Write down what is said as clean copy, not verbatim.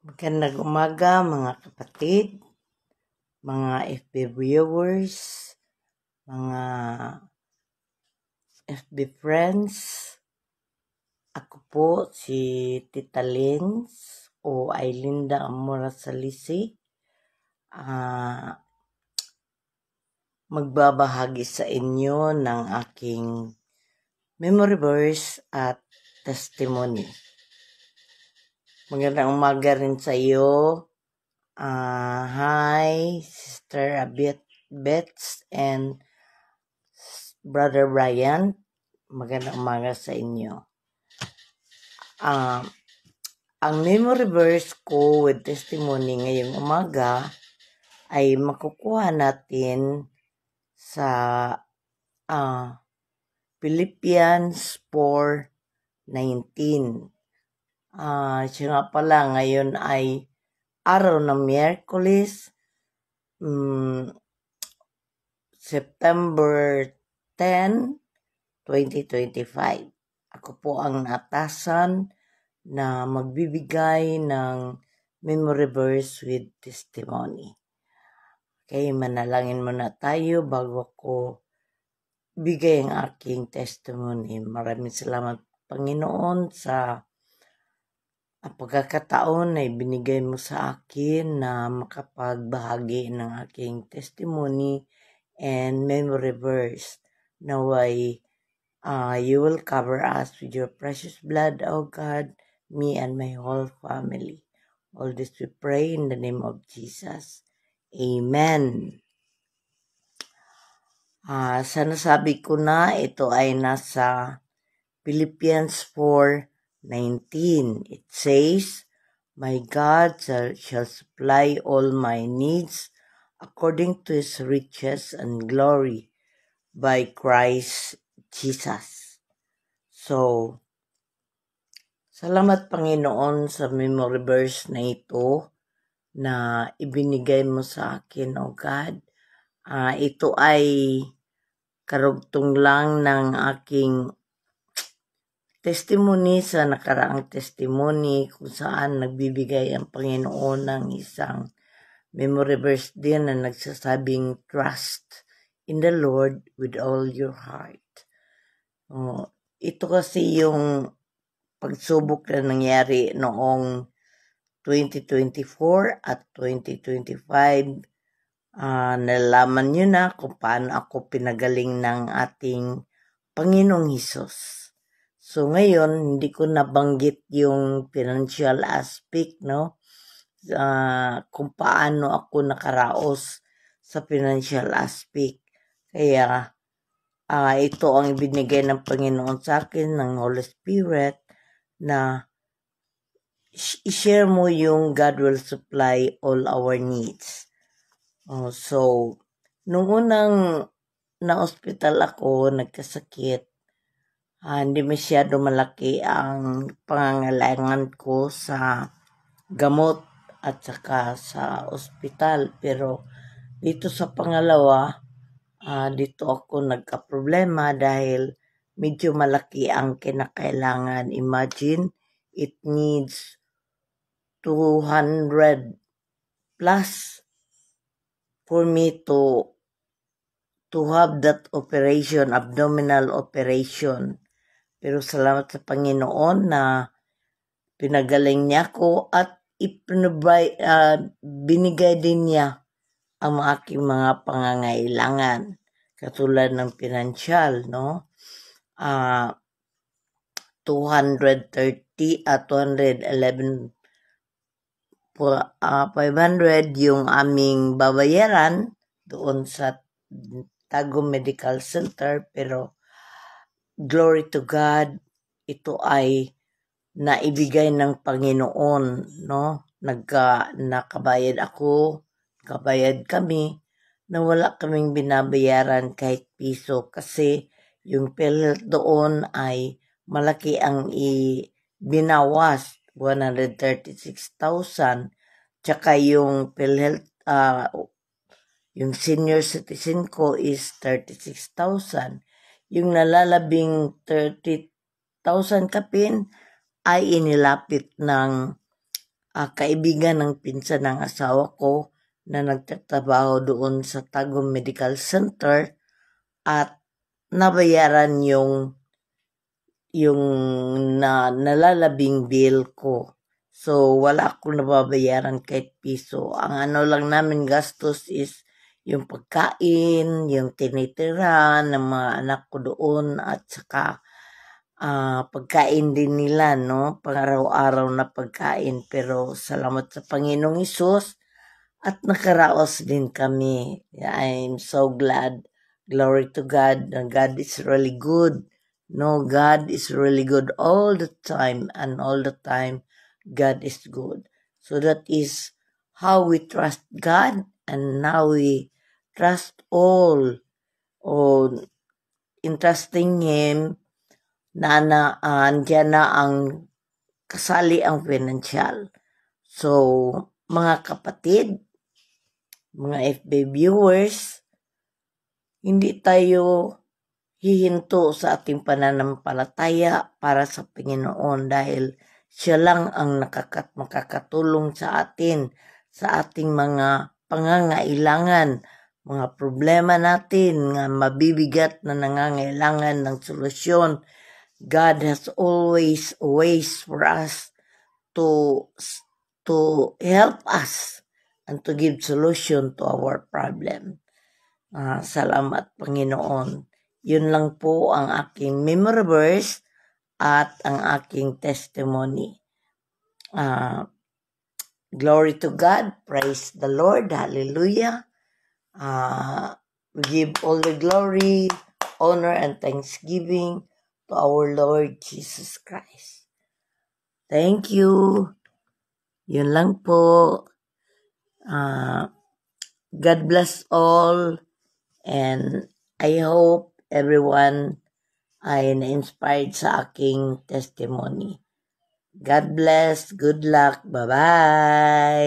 Magandang umaga mga kapatid, mga FB viewers, mga FB friends. Ako po si Tita Lins o Ailinda Amora Salisi. Magbabahagi sa inyo ng aking memory verse at testimony. Magandang umaga rin sa iyo. Hi, Sister Bets and Brother Brian. Magandang umaga sa inyo. Ang memory verse ko with testimony ngayong umaga ay makukuha natin sa Philippians 4:19. Siya nga pala ngayon ay araw ng Miyerkules, September 10, 2025. Ako po ang natasan na magbibigay ng memory verse with testimony. Okay, manalangin muna tayo bago ko bigay ang aking testimony. Maraming salamat, Panginoon, sa pagkakataon na ibinigay mo sa akin na makapagbahagi ng aking testimony and memory verse. Naway you will cover us with your precious blood, O God, me and my whole family. All this we pray in the name of Jesus. Amen. Sa nasabi ko na, ito ay nasa Philippians 4:19. It says, "My God shall supply all my needs according to His riches and glory by Christ Jesus." So, salamat Panginoon sa memory verse na ito na ibinigay mo sa akin, O God. Ito ay karugtong lang ng aking testimony sa nakaraang testimony kung saan nagbibigay ang Panginoon ng isang memory verse din na nagsasabing trust in the Lord with all your heart. Ito kasi yung pagsubok na nangyari noong 2024 at 2025. Nalaman nyo na kung paano ako pinagaling ng ating Panginoong Hesus. So ngayon, hindi ko nabanggit yung financial aspect, no? Kung paano ako nakaraos sa financial aspect. Kaya ito ang ibinigay ng Panginoon sa akin, ng Holy Spirit, na i-share mo yung God will supply all our needs. So, nung unang na-hospital ako, nagkasakit, hindi masyado malaki ang pangangailangan ko sa gamot at saka sa ospital. Pero dito sa pangalawa, dito ako nagka-problema dahil medyo malaki ang kinakailangan. Imagine, it needs 200 plus for me to have that operation, abdominal operation. Pero salamat sa Panginoon na pinagaling niya ako at binigay din niya ang aking mga pangangailangan katulad ng financial, no? 230 at 211 500 yung aming babayaran doon sa Tagum Medical Center, pero glory to God, ito ay naibigay ng Panginoon, no? Nakabayad ako, nakabayad kami, na wala kaming binabayaran kahit piso kasi yung PhilHealth doon ay malaki ang binawas, 136,000, tsaka yung PhilHealth, yung senior citizen ko is 36,000. Yung nalalabing 30,000 kapin ay inilapit ng kaibigan ng pinsan ng asawa ko na nagtatrabaho doon sa Tagum Medical Center at nabayaran yung nalalabing bill ko. So, wala akong nababayaran kahit piso. Ang ano lang namin gastos is yung pagkain, yung tinitira ng mga anak ko doon at saka pagkain din nila, no? Pang-araw-araw na pagkain. Pero salamat sa Panginoong Hesus at nakaraos din kami. I'm so glad. Glory to God. God is really good. No, God is really good all the time, and all the time God is good. So that is how we trust God, and now we trust all in trusting Him na andyan na ang kasali ang financial. So, mga kapatid, mga FB viewers, hindi tayo hihinto sa ating pananampalataya para sa Panginoon dahil siya lang ang makakatulong sa atin sa ating mga pangangailangan, mga problema natin nga mabibigat na nangangailangan ng solusyon. God has always ways for us to help us and to give solution to our problem. Salamat Panginoon. Yun lang po ang aking memory verse at ang aking testimony. Glory to God. Praise the Lord. Hallelujah. We give all the glory, honor, and thanksgiving to our Lord Jesus Christ. Thank you. Yun lang po. God bless all. And I hope everyone ay na-inspired sa aking testimony. God bless. Good luck. Bye-bye.